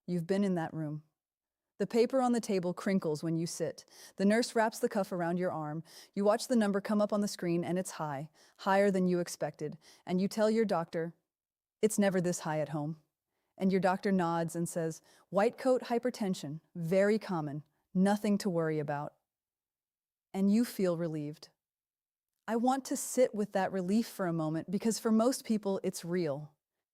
You've been in that room. The paper on the table crinkles when you sit. The nurse wraps the cuff around your arm. You watch the number come up on the screen and it's high, higher than you expected. And you tell your doctor, it's never this high at home. And your doctor nods and says, white coat hypertension, very common, nothing to worry about. And you feel relieved. I want to sit with that relief for a moment because for most people, it's real.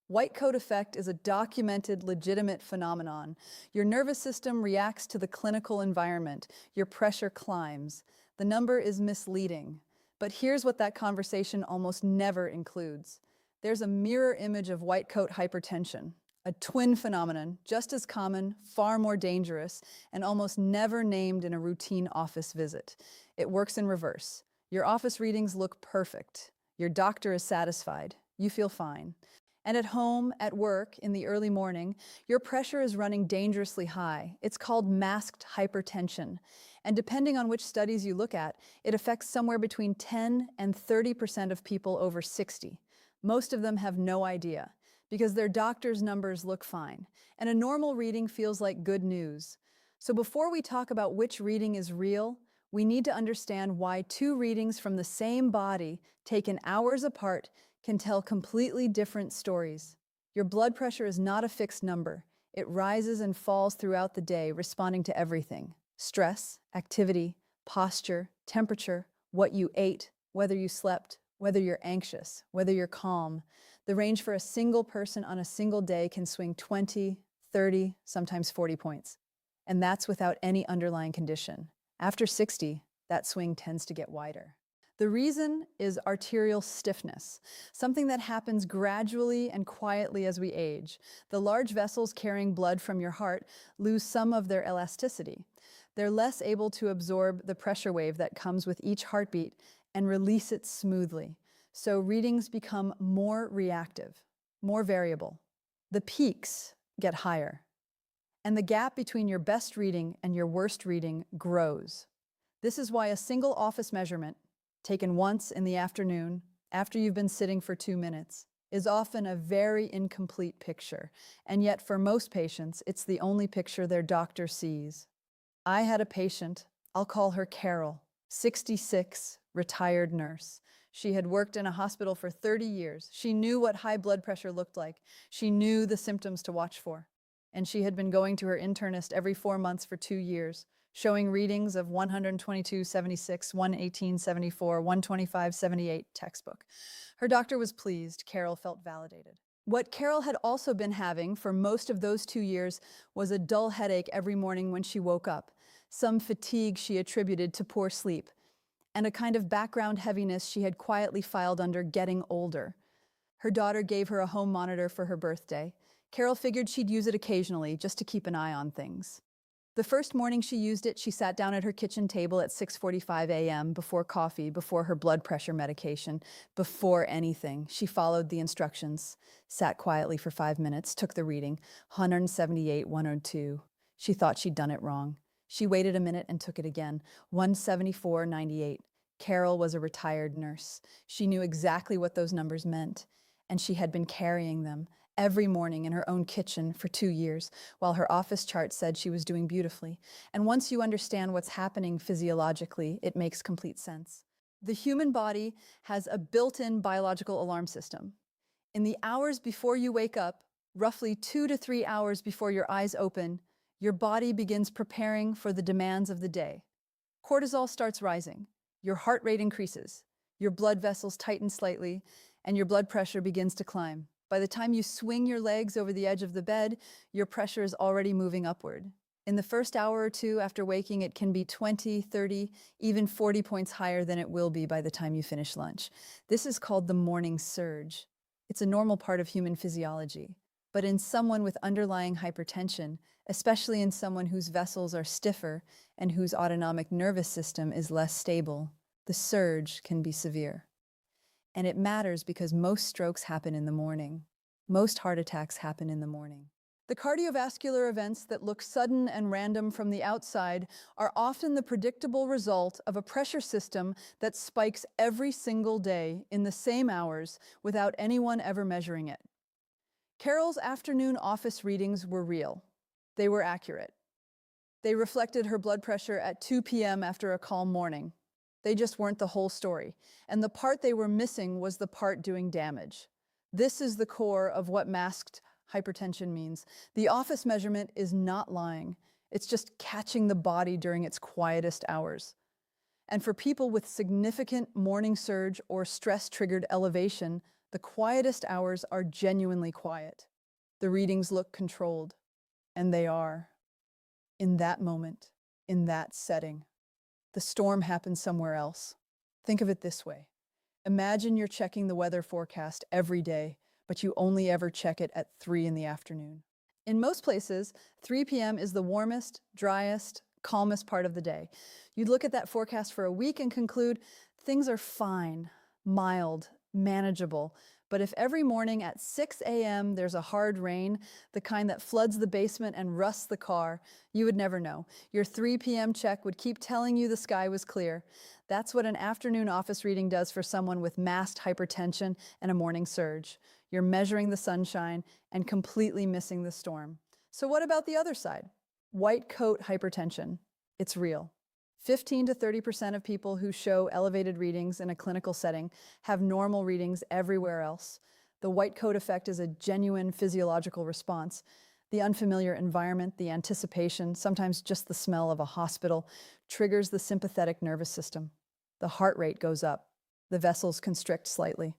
White coat effect is a documented, legitimate phenomenon. Your nervous system reacts to the clinical environment. Your pressure climbs. The number is misleading. But here's what that conversation almost never includes. There's a mirror image of white coat hypertension, a twin phenomenon, just as common, far more dangerous, and almost never named in a routine office visit. It works in reverse. Your office readings look perfect. Your doctor is satisfied. You feel fine. And at home, at work, in the early morning, your pressure is running dangerously high. It's called masked hypertension. And depending on which studies you look at, it affects somewhere between 10 and 30% of people over 60. Most of them have no idea because their doctor's numbers look fine. And a normal reading feels like good news. So before we talk about which reading is real, we need to understand why two readings from the same body, taken hours apart, can tell completely different stories. Your blood pressure is not a fixed number. It rises and falls throughout the day, responding to everything: stress, activity, posture, temperature, what you ate, whether you slept, whether you're anxious, whether you're calm. The range for a single person on a single day can swing 20, 30, sometimes 40 points. And that's without any underlying condition. After 60, that swing tends to get wider. The reason is arterial stiffness, something that happens gradually and quietly as we age. The large vessels carrying blood from your heart lose some of their elasticity. They're less able to absorb the pressure wave that comes with each heartbeat and release it smoothly. So readings become more reactive, more variable. The peaks get higher. And the gap between your best reading and your worst reading grows. This is why a single office measurement, taken once in the afternoon, after you've been sitting for 2 minutes, is often a very incomplete picture. And yet for most patients, it's the only picture their doctor sees. I had a patient, I'll call her Carol, 66, retired nurse. She had worked in a hospital for 30 years. She knew what high blood pressure looked like. She knew the symptoms to watch for. And she had been going to her internist every 4 months for 2 years, showing readings of 122/76, 118/74, 125/78 textbook. Her doctor was pleased. Carol felt validated. What Carol had also been having for most of those 2 years was a dull headache every morning when she woke up, some fatigue she attributed to poor sleep, and a kind of background heaviness she had quietly filed under getting older. Her daughter gave her a home monitor for her birthday. Carol figured she'd use it occasionally just to keep an eye on things. The first morning she used it, she sat down at her kitchen table at 6:45 a.m. before coffee, before her blood pressure medication, before anything. She followed the instructions, sat quietly for 5 minutes, took the reading, 178, 102. She thought she'd done it wrong. She waited a minute and took it again, 174/98. Carol was a retired nurse. She knew exactly what those numbers meant, and she had been carrying them every morning in her own kitchen for 2 years, while her office chart said she was doing beautifully. And once you understand what's happening physiologically, it makes complete sense. The human body has a built-in biological alarm system. In the hours before you wake up, roughly 2 to 3 hours before your eyes open, your body begins preparing for the demands of the day. Cortisol starts rising, your heart rate increases, your blood vessels tighten slightly, and your blood pressure begins to climb. By the time you swing your legs over the edge of the bed, your pressure is already moving upward. In the first hour or two after waking, it can be 20, 30, even 40 points higher than it will be by the time you finish lunch. This is called the morning surge. It's a normal part of human physiology. But in someone with underlying hypertension, especially in someone whose vessels are stiffer and whose autonomic nervous system is less stable, the surge can be severe. And it matters because most strokes happen in the morning. Most heart attacks happen in the morning. The cardiovascular events that look sudden and random from the outside are often the predictable result of a pressure system that spikes every single day in the same hours without anyone ever measuring it. Carol's afternoon office readings were real. They were accurate. They reflected her blood pressure at 2 p.m. after a calm morning. They just weren't the whole story. And the part they were missing was the part doing damage. This is the core of what masked hypertension means. The office measurement is not lying. It's just catching the body during its quietest hours. And for people with significant morning surge or stress-triggered elevation, the quietest hours are genuinely quiet. The readings look controlled, and they are. In that moment, in that setting. The storm happened somewhere else. Think of it this way. Imagine you're checking the weather forecast every day, but you only ever check it at 3 in the afternoon. In most places, 3 p.m. is the warmest, driest, calmest part of the day. You'd look at that forecast for a week and conclude things are fine, mild, manageable. But if every morning at 6 a.m. there's a hard rain, the kind that floods the basement and rusts the car, you would never know. Your 3 p.m. check would keep telling you the sky was clear. That's what an afternoon office reading does for someone with masked hypertension and a morning surge. You're measuring the sunshine and completely missing the storm. So what about the other side? White coat hypertension. It's real. 15 to 30% of people who show elevated readings in a clinical setting have normal readings everywhere else. The white coat effect is a genuine physiological response. The unfamiliar environment, the anticipation, sometimes just the smell of a hospital, triggers the sympathetic nervous system. The heart rate goes up, the vessels constrict slightly,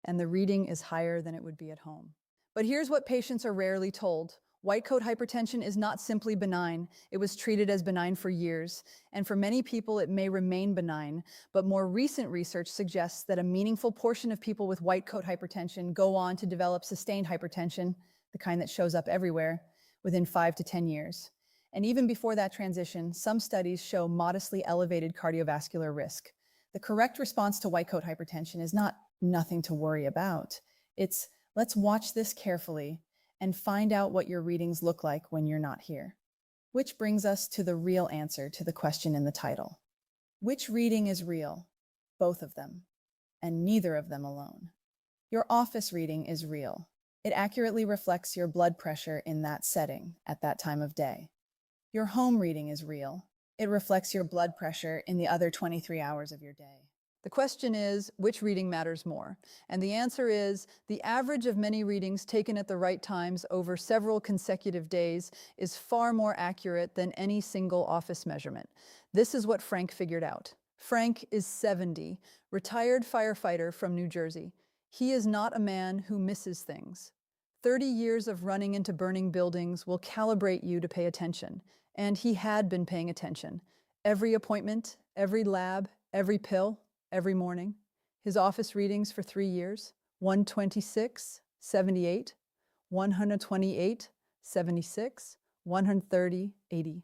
and the reading is higher than it would be at home. But here's what patients are rarely told. White coat hypertension is not simply benign. It was treated as benign for years, and for many people it may remain benign, but more recent research suggests that a meaningful portion of people with white coat hypertension go on to develop sustained hypertension, the kind that shows up everywhere, within 5 to 10 years. And even before that transition, some studies show modestly elevated cardiovascular risk. The correct response to white coat hypertension is not nothing to worry about. It's let's watch this carefully and find out what your readings look like when you're not here. Which brings us to the real answer to the question in the title. Which reading is real? Both of them, and neither of them alone. Your office reading is real. It accurately reflects your blood pressure in that setting at that time of day. Your home reading is real. It reflects your blood pressure in the other 23 hours of your day. The question is, which reading matters more? And the answer is, the average of many readings taken at the right times over several consecutive days is far more accurate than any single office measurement. This is what Frank figured out. Frank is 70, retired firefighter from New Jersey. He is not a man who misses things. 30 years of running into burning buildings will calibrate you to pay attention. And he had been paying attention. Every appointment, every lab, every pill, every morning. His office readings for 3 years, 126, 78, 128, 76, 130, 80.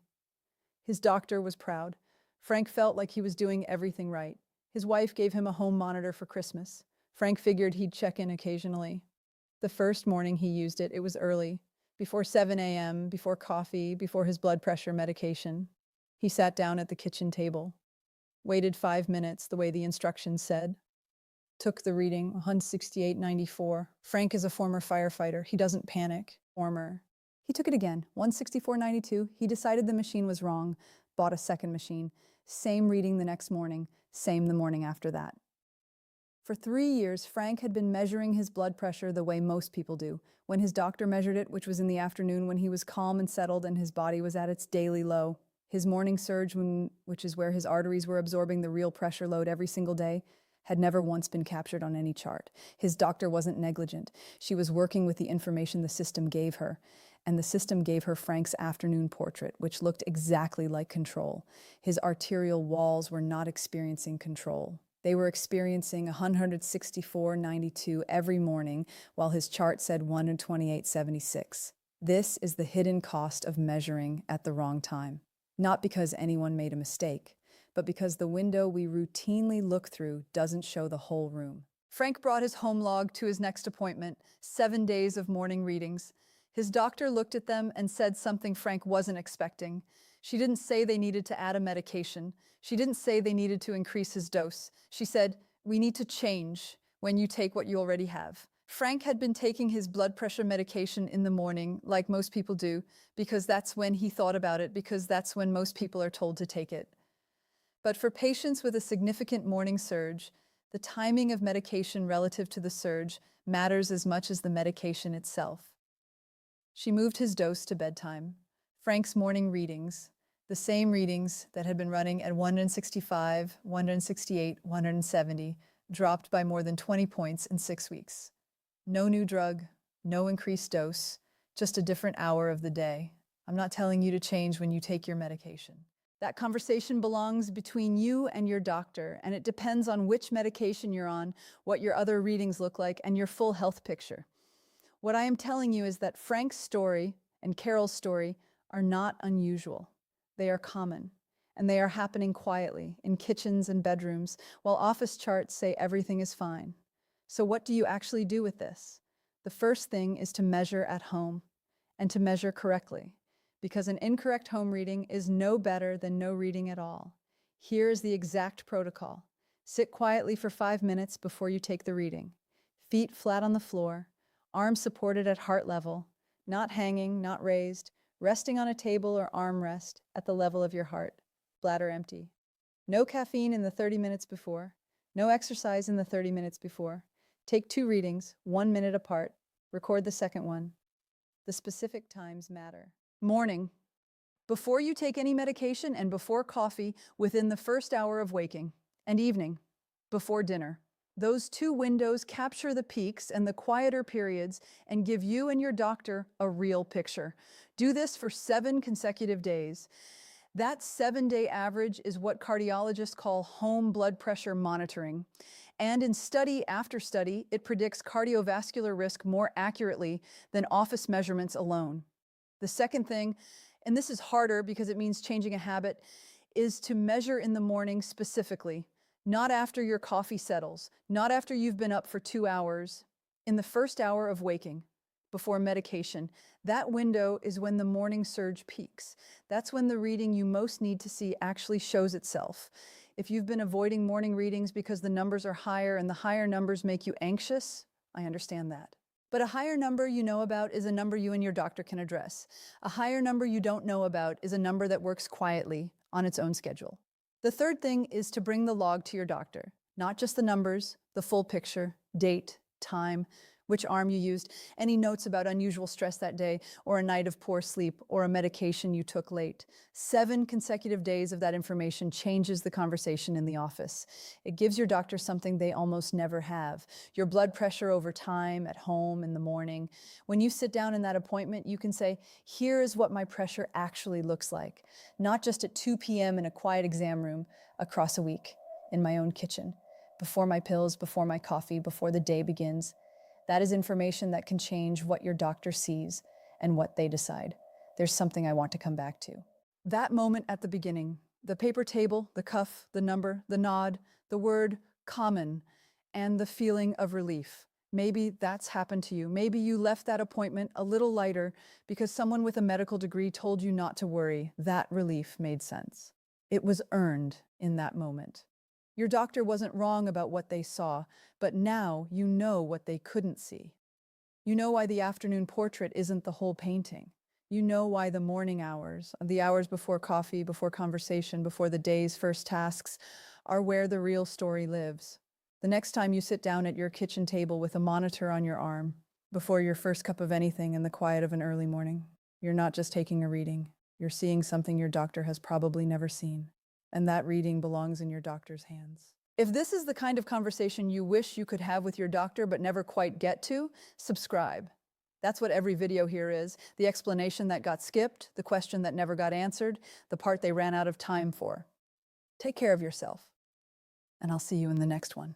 His doctor was proud. Frank felt like he was doing everything right. His wife gave him a home monitor for Christmas. Frank figured he'd check in occasionally. The first morning he used it, it was early, before 7 a.m., before coffee, before his blood pressure medication. He sat down at the kitchen table. Waited 5 minutes, the way the instructions said. Took the reading, 168.94. Frank is a former firefighter. He doesn't panic. He took it again, 164.92. He decided the machine was wrong, bought a second machine. Same reading the next morning, same the morning after that. For 3 years, Frank had been measuring his blood pressure the way most people do. When his doctor measured it, which was in the afternoon when he was calm and settled and his body was at its daily low. His morning surge, which is where his arteries were absorbing the real pressure load every single day, had never once been captured on any chart. His doctor wasn't negligent. She was working with the information the system gave her. And the system gave her Frank's afternoon portrait, which looked exactly like control. His arterial walls were not experiencing control. They were experiencing 164.92 every morning, while his chart said 128.76. This is the hidden cost of measuring at the wrong time. Not because anyone made a mistake, but because the window we routinely look through doesn't show the whole room. Frank brought his home log to his next appointment, 7 days of morning readings. His doctor looked at them and said something Frank wasn't expecting. She didn't say they needed to add a medication. She didn't say they needed to increase his dose. She said, "We need to change when you take what you already have. Frank had been taking his blood pressure medication in the morning, like most people do, because that's when he thought about it, because that's when most people are told to take it. But for patients with a significant morning surge, the timing of medication relative to the surge matters as much as the medication itself. She moved his dose to bedtime. Frank's morning readings, the same readings that had been running at 165, 168, 170, dropped by more than 20 points in 6 weeks. No new drug, no increased dose, just a different hour of the day. I'm not telling you to change when you take your medication. That conversation belongs between you and your doctor, and it depends on which medication you're on, what your other readings look like, and your full health picture. What I am telling you is that Frank's story and Carol's story are not unusual. They are common, and they are happening quietly in kitchens and bedrooms, while office charts say everything is fine. So what do you actually do with this? The first thing is to measure at home, and to measure correctly, because an incorrect home reading is no better than no reading at all. Here is the exact protocol. Sit quietly for 5 minutes before you take the reading. Feet flat on the floor, arms supported at heart level, not hanging, not raised, resting on a table or armrest at the level of your heart, bladder empty. No caffeine in the 30 minutes before, no exercise in the 30 minutes before. Take 2 readings, 1 minute apart. Record the second one. The specific times matter. Morning. Before you take any medication and before coffee within the first hour of waking. And evening. Before dinner. Those 2 windows capture the peaks and the quieter periods and give you and your doctor a real picture. Do this for 7 consecutive days. That 7-day average is what cardiologists call home blood pressure monitoring. And in study after study, it predicts cardiovascular risk more accurately than office measurements alone. The second thing, and this is harder because it means changing a habit, is to measure in the morning specifically, not after your coffee settles, not after you've been up for 2 hours, in the first hour of waking, before medication. That window is when the morning surge peaks. That's when the reading you most need to see actually shows itself. If you've been avoiding morning readings because the numbers are higher and the higher numbers make you anxious, I understand that. But a higher number you know about is a number you and your doctor can address. A higher number you don't know about is a number that works quietly on its own schedule. The third thing is to bring the log to your doctor. Not just the numbers, the full picture, date, time, which arm you used, any notes about unusual stress that day, or a night of poor sleep, or a medication you took late. 7 consecutive days of that information changes the conversation in the office. It gives your doctor something they almost never have. Your blood pressure over time, at home, in the morning. When you sit down in that appointment, you can say, here is what my pressure actually looks like. Not just at 2 p.m. in a quiet exam room, across a week, in my own kitchen. Before my pills, before my coffee, before the day begins. That is information that can change what your doctor sees and what they decide. There's something I want to come back to. That moment at the beginning, the paper table, the cuff, the number, the nod, the word common, and the feeling of relief. Maybe that's happened to you. Maybe you left that appointment a little lighter because someone with a medical degree told you not to worry. That relief made sense. It was earned in that moment. Your doctor wasn't wrong about what they saw, but now you know what they couldn't see. You know why the afternoon portrait isn't the whole painting. You know why the morning hours, the hours before coffee, before conversation, before the day's first tasks, are where the real story lives. The next time you sit down at your kitchen table with a monitor on your arm, before your first cup of anything in the quiet of an early morning, you're not just taking a reading. You're seeing something your doctor has probably never seen. And that reading belongs in your doctor's hands. If this is the kind of conversation you wish you could have with your doctor but never quite get to, subscribe. That's what every video here is. The explanation that got skipped, the question that never got answered, the part they ran out of time for. Take care of yourself, and I'll see you in the next one.